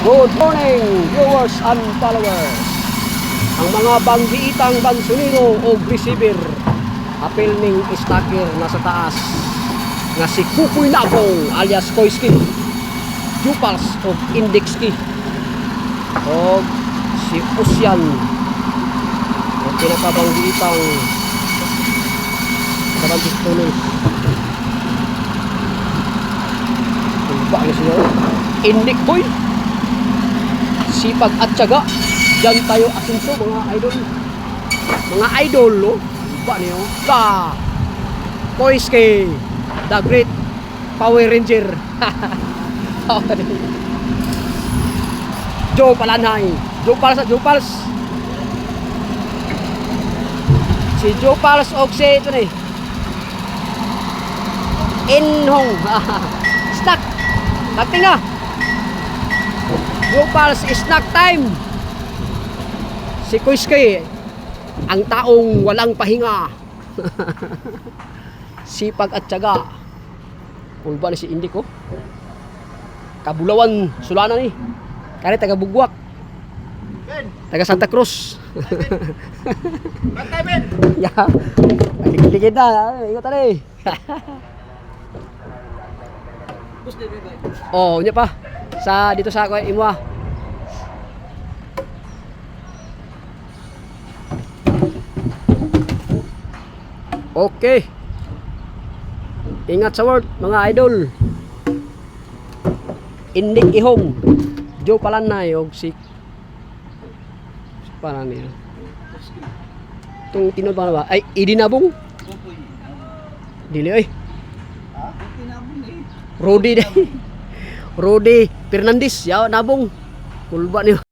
Good morning, viewers and followers. Ang mga banggiitang bansunino o receiver apil ning stacker nasa taas nga si Kukoy Nabong alias Koyski, Jupals o Indexki o si Ocean o pinakabanggiitang kabantis tuloy. Ba niya siya Indik Boy, sipag at tiyaga. Diyan tayo asinso mga idol. Mga idol, oh. Ba niyo? Ka Koyski, the great Power Ranger. Joe Palanhay, Jupals. Si Jupals og si ito ni Inhong. Snack. Nating na. Jupals snack time. Si Koyski, ang taong walang pahinga. Sipag at tiyaga. Pulba na si Indik, oh. Kabulawan, Sulana ni. Kaya taga Bugwak. Taga Santa Cruz. Bantay, Ben! Ya. Dikit-dikit na. Ikot na eh. Oh, nya pa. Sa dito sa ako imo. Okay. Ingat sa word mga idol. Indik Ihong, Joe Palanay og si para niya. Tung tinod ba? Ay, Idi Nabong. Dili oy. Rudy Fernandez, ya Nabong. Kulba niyo.